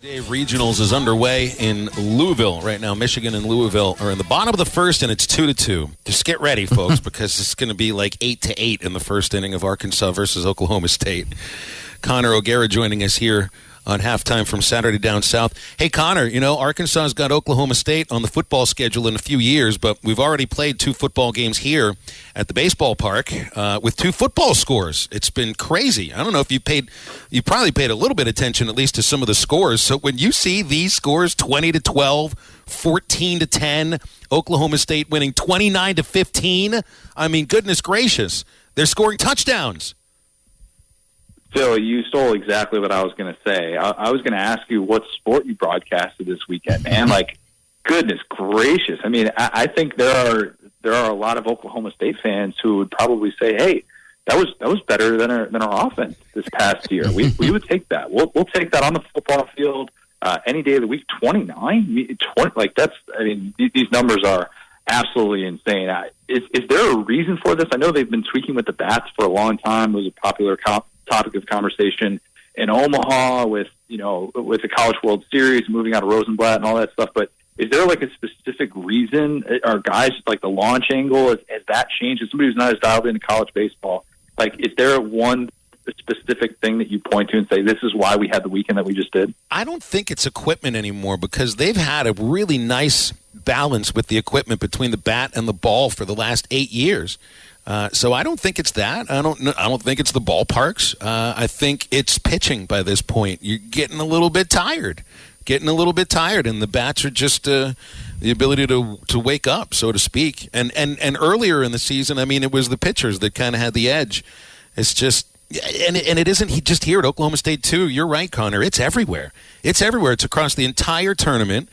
Dave Regionals is underway in Louisville right now. Michigan and Louisville are in the bottom of the first, and it's 2-2. Just get ready, folks, because it's going to be like 8-8 in the first inning of Arkansas versus Oklahoma State. Connor O'Gara joining us here on Halftime from Saturday Down South. Hey, Connor, you know, Arkansas's got Oklahoma State on the football schedule in a few years, but we've already played 2 football games here at the baseball park with 2 football scores. It's been crazy. I don't know if you probably paid a little bit of attention at least to some of the scores. So when you see these scores, 20-12, 14-10, Oklahoma State winning 29-15, I mean, goodness gracious, they're scoring touchdowns. Phil, you stole exactly what I was going to say. I was going to ask you what sport you broadcasted this weekend, man. Like, goodness gracious. I mean, I think there are a lot of Oklahoma State fans who would probably say, "Hey, that was better than our offense this past year." We would take that. We'll take that on the football field any day of the week. 29, 20, like that's. I mean, these numbers are absolutely insane. Is there a reason for this? I know they've been tweaking with the bats for a long time. It was a popular topic of conversation in Omaha with the College World Series, moving out of Rosenblatt and all that stuff. But is there like a specific reason? Are guys like the launch angle? Has that changed? As somebody who's not as dialed into college baseball, like, is there one specific thing that you point to and say, this is why we had the weekend that we just did? I don't think it's equipment anymore because they've had a really nice balance with the equipment between the bat and the ball for the last 8 years. So I don't think it's that. I don't think it's the ballparks. I think it's pitching by this point. You're getting a little bit tired, and the bats are just the ability to wake up, so to speak. And earlier in the season, I mean, it was the pitchers that kind of had the edge. It's just, and it isn't just here at Oklahoma State too. You're right, Connor. It's everywhere. It's across the entire tournament.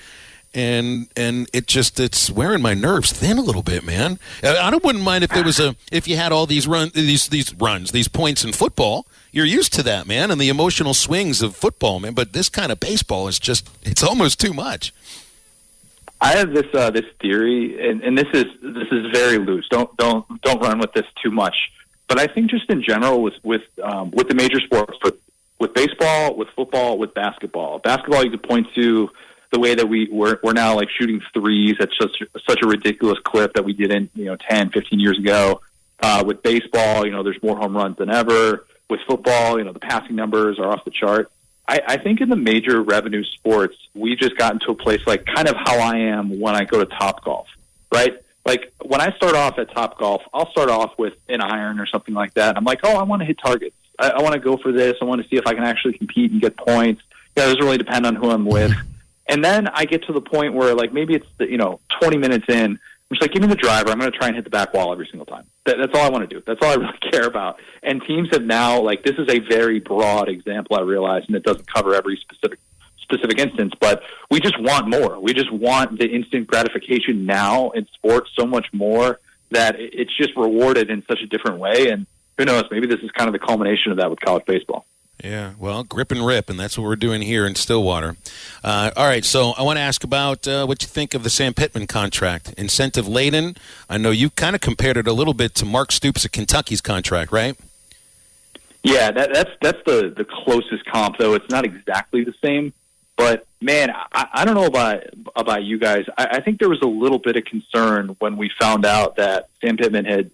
And it's wearing my nerves thin a little bit, man. I wouldn't mind if you had all these these points in football. You're used to that, man, and the emotional swings of football, man. But this kind of baseball is it's almost too much. I have this theory, and this is very loose. Don't run with this too much. But I think just in general with the major sports, with baseball, with football, with basketball. Basketball, you could point to the way that we're now like shooting threes at such a ridiculous clip that we didn't 10, 15 years ago. With baseball, there's more home runs than ever. With football, the passing numbers are off the chart. I think in the major revenue sports, we just got into a place like kind of how I am when I go to Topgolf, right? Like when I start off at Topgolf, I'll start off with an iron or something like that. I'm like, I want to hit targets. I want to go for this. I want to see if I can actually compete and get points. It doesn't really depend on who I'm with. And then I get to the point where, like, maybe it's 20 minutes in. I'm just like, give me the driver. I'm going to try and hit the back wall every single time. That's all I want to do. That's all I really care about. And teams have now, like, this is a very broad example, I realize, and it doesn't cover every specific instance. But we just want more. We just want the instant gratification now in sports so much more that it's just rewarded in such a different way. And who knows? Maybe this is kind of the culmination of that with college baseball. Yeah, well, grip and rip, and that's what we're doing here in Stillwater. All right, so I want to ask about what you think of the Sam Pittman contract. Incentive-laden. I know you kind of compared it a little bit to Mark Stoops at Kentucky's contract, right? Yeah, that's the closest comp, though. It's not exactly the same. But, man, I don't know about you guys. I think there was a little bit of concern when we found out that Sam Pittman had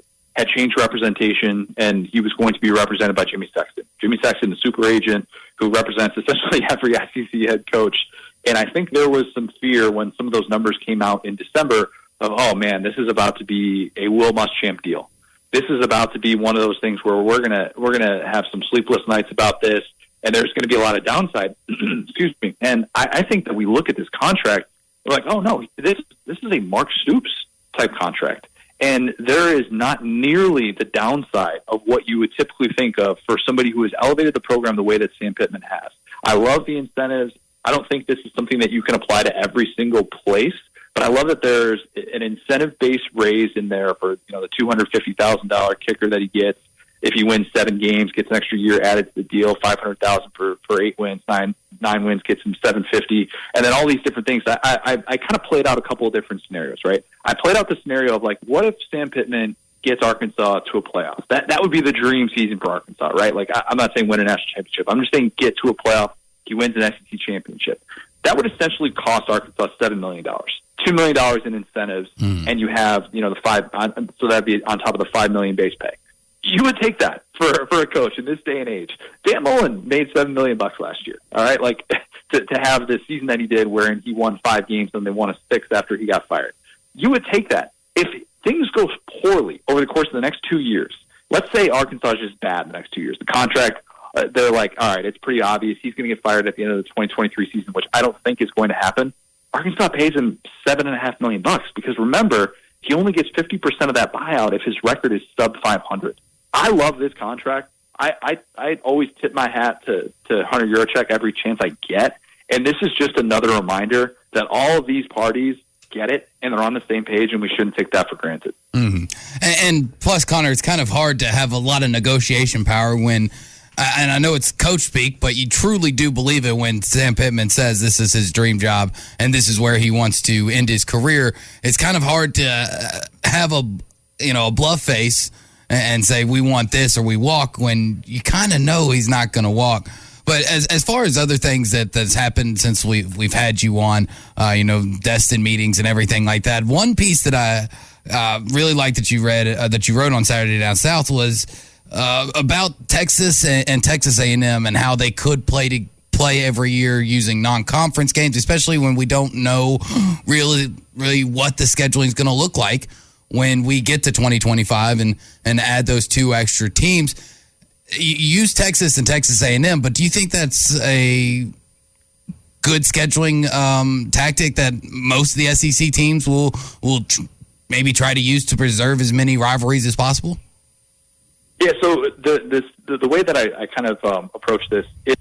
changed representation, and he was going to be represented by Jimmy Sexton. Jimmy Sexton, the super agent who represents essentially every SEC head coach. And I think there was some fear when some of those numbers came out in December of, oh, man, this is about to be a Will Muschamp deal. This is about to be one of those things where we're gonna have some sleepless nights about this, and there's going to be a lot of downside. Excuse me. And I think that we look at this contract, we're like, oh, no, this is a Mark Stoops type contract. And there is not nearly the downside of what you would typically think of for somebody who has elevated the program the way that Sam Pittman has. I love the incentives. I don't think this is something that you can apply to every single place, but I love that there's an incentive-based raise in there for the $250,000 kicker that he gets. If he wins 7 games, gets an extra year added to the deal, $500,000 for 8 wins, 9 wins gets him $750,000, and then all these different things. I kind of played out a couple of different scenarios, right? I played out the scenario of like, what if Sam Pittman gets Arkansas to a playoff? That would be the dream season for Arkansas, right? Like I'm not saying win a national championship. I'm just saying get to a playoff he wins an SEC championship. That would essentially cost Arkansas $7 million. $2 million in incentives, and you have, the $5, so that'd be on top of the $5 million base pay. You would take that for a coach in this day and age. Dan Mullen made $7 million last year. All right, like to have the season that he did, wherein he won 5 games and they won a 6th after he got fired. You would take that. If things go poorly over the course of the next 2 years, let's say Arkansas is just bad the next 2 years. The contract, they're like, all right, it's pretty obvious he's going to get fired at the end of the 2023 season, which I don't think is going to happen. Arkansas pays him $7.5 million because remember, he only gets 50% of that buyout if his record is sub 500. I love this contract. I always tip my hat to Hunter Yurachek every chance I get, and this is just another reminder that all of these parties get it and they're on the same page, and we shouldn't take that for granted. Mm-hmm. And plus, Connor, it's kind of hard to have a lot of negotiation power when. And I know it's coach speak, but you truly do believe it when Sam Pittman says this is his dream job and this is where he wants to end his career. It's kind of hard to have a bluff face and say we want this or we walk when you kind of know he's not going to walk. But as far as other things that's happened since we've had you on, Destin meetings and everything like that. One piece that I really liked that you wrote on Saturday Down South was. About Texas and Texas A&M and how they could play every year using non-conference games, especially when we don't know really what the scheduling is going to look like when we get to 2025 and add those 2 extra teams. You use Texas and Texas A&M, but do you think that's a good scheduling tactic that most of the SEC teams will maybe try to use to preserve as many rivalries as possible? Yeah, so the way that I kind of approach this, if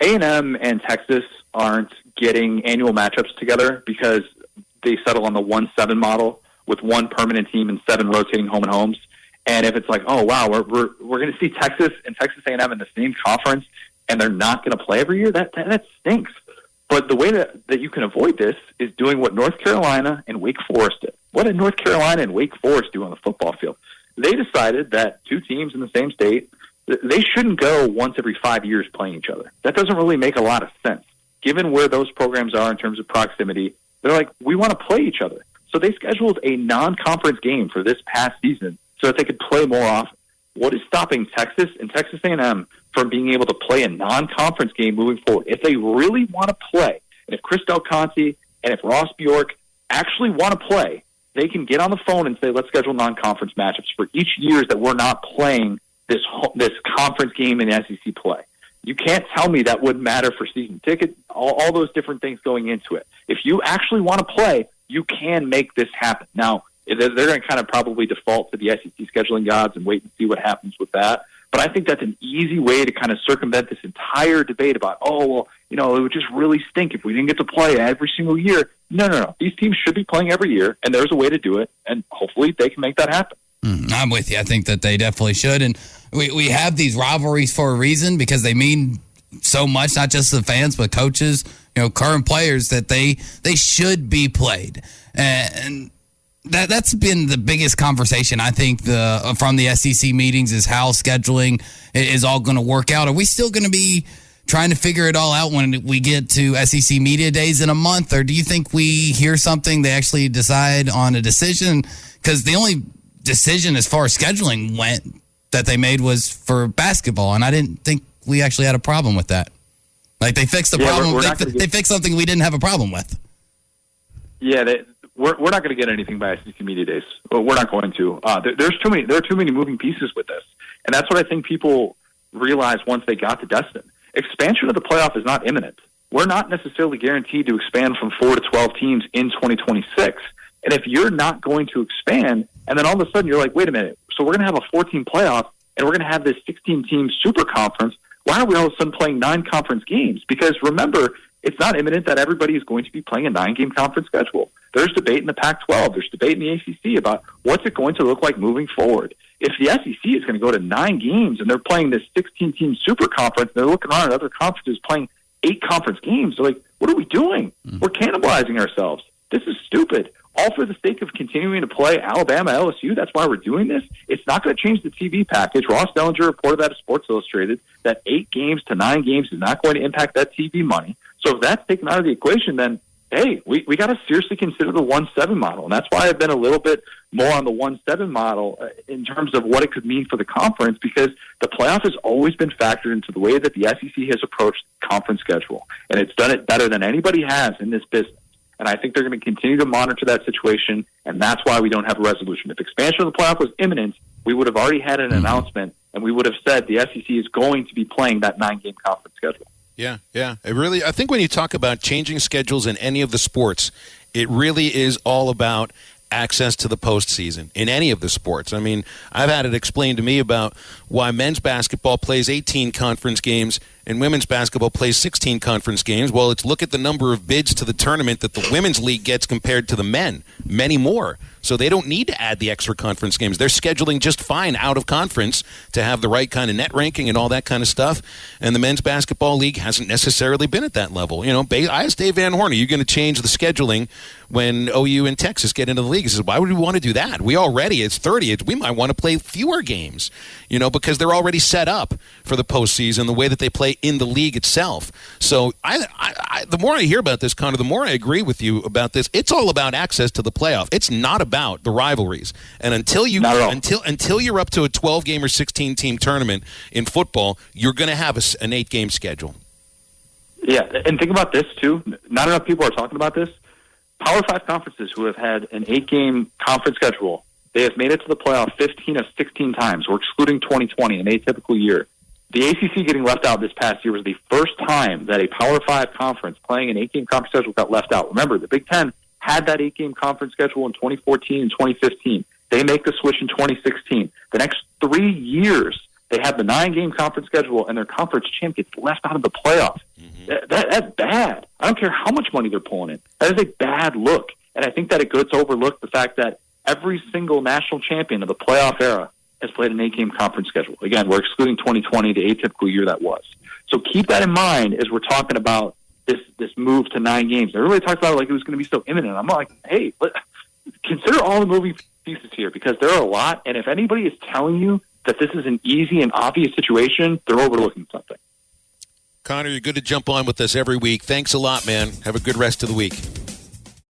A&M and Texas aren't getting annual matchups together because they settle on the 1-7 model with 1 permanent team and 7 rotating home and homes, and if it's like, oh wow, we're going to see Texas and Texas A&M in the same conference and they're not going to play every year, that stinks. But the way that you can avoid this is doing what North Carolina and Wake Forest did. What did North Carolina and Wake Forest do on the football field? They decided that 2 teams in the same state, they shouldn't go once every 5 years playing each other. That doesn't really make a lot of sense. Given where those programs are in terms of proximity, they're like, we want to play each other. So they scheduled a non-conference game for this past season so that they could play more often. What is stopping Texas and Texas A&M from being able to play a non-conference game moving forward? If they really want to play, and if Chris Del Conte and if Ross Bjork actually want to play, they can get on the phone and say, let's schedule non-conference matchups for each year that we're not playing this conference game in SEC play. You can't tell me that wouldn't matter for season ticket, all those different things going into it. If you actually want to play, you can make this happen. Now, they're going to kind of probably default to the SEC scheduling gods and wait and see what happens with that. But I think that's an easy way to kind of circumvent this entire debate about, it would just really stink if we didn't get to play every single year. No. These teams should be playing every year, and there's a way to do it, and hopefully they can make that happen. I'm with you. I think that they definitely should. And we have these rivalries for a reason because they mean so much, not just the fans, but coaches, current players, that they should be played. And that's been the biggest conversation, I think, from the SEC meetings is how scheduling is all going to work out. Are we still going to be trying to figure it all out when we get to SEC Media Days in a month? Or do you think we hear something, they actually decide on a decision? Because the only decision as far as scheduling went that they made was for basketball, and I didn't think we actually had a problem with that. Like, they fixed the problem. They fixed something we didn't have a problem with. Yeah, we're not going to get anything by SEC Media Days. We're not going to. There are too many moving pieces with this, and that's what I think people realized once they got to Destin. Expansion of the playoff is not imminent. We're not necessarily guaranteed to expand from 4 to 12 teams in 2026. And if you're not going to expand, and then all of a sudden you're like, wait a minute, so we're going to have a 14 playoff, and we're going to have this 16-team super conference, why are we all of a sudden playing 9 conference games? Because remember, it's not imminent that everybody is going to be playing a 9-game conference schedule. There's debate in the Pac-12. There's debate in the ACC about what's it going to look like moving forward. If the SEC is going to go to 9 games and they're playing this 16-team super conference, they're looking around at other conferences playing 8 conference games, they're like, what are we doing? We're cannibalizing ourselves. This is stupid. all for the sake of continuing to play Alabama, LSU. That's why we're doing this. It's not going to change the TV package. Ross Dellinger reported that to Sports Illustrated, that 8 games to 9 games is not going to impact that TV money. So if that's taken out of the equation, then, hey, we got to seriously consider the 1-7 model. And that's why I've been a little bit more on the 1-7 model in terms of what it could mean for the conference, because the playoff has always been factored into the way that the SEC has approached the conference schedule. And it's done it better than anybody has in this business. And I think they're going to continue to monitor that situation, and that's why we don't have a resolution. If expansion of the playoff was imminent, we would have already had an announcement, and we would have said the SEC is going to be playing that 9-game conference schedule. Yeah. I think when you talk about changing schedules in any of the sports, it really is all about access to the postseason in any of the sports. I mean, I've had it explained to me about why men's basketball plays 18 conference games and women's basketball plays 16 conference games. Well, it's look at the number of bids to the tournament that the women's league gets compared to the men. Many more. So they don't need to add the extra conference games. They're scheduling just fine out of conference to have the right kind of net ranking and all that kind of stuff. And the men's basketball league hasn't necessarily been at that level. You know, I asked Dave Van Horn, are you going to change the scheduling when OU and Texas get into the league? He says, why would we want to do that? It's 30. We might want to play fewer games, you know, because they're already set up for the postseason, the way that they play in the league itself. So the more I hear about this, Connor, the more I agree with you about this. It's all about access to the playoff. It's not about the rivalries. And until you're up to a 12-game or 16-team tournament in football, you're going to have an 8-game schedule. Yeah, and think about this, too. Not enough people are talking about this. Power 5 conferences who have had an 8-game conference schedule, they have made it to the playoff 15 of 16 times. We're excluding 2020, an atypical year. The ACC getting left out this past year was the first time that a Power 5 conference playing an 8-game conference schedule got left out. Remember, the Big Ten had that 8-game conference schedule in 2014 and 2015. They make the switch in 2016. The next 3 years, they have the 9-game conference schedule, and their conference champ gets left out of the playoff. Mm-hmm. That's bad. I don't care how much money they're pulling in. That is a bad look. And I think that it gets overlooked, the fact that every single national champion of the playoff era has played an 8-game conference schedule. Again, we're excluding 2020, the atypical year that was. So keep that in mind as we're talking about this move to 9 games. Everybody talked about it like it was going to be so imminent. I'm like, hey, consider all the moving pieces here, because there are a lot. And if anybody is telling you that this is an easy and obvious situation, they're overlooking something. Connor, you're good to jump on with us every week. Thanks a lot, man. Have a good rest of the week.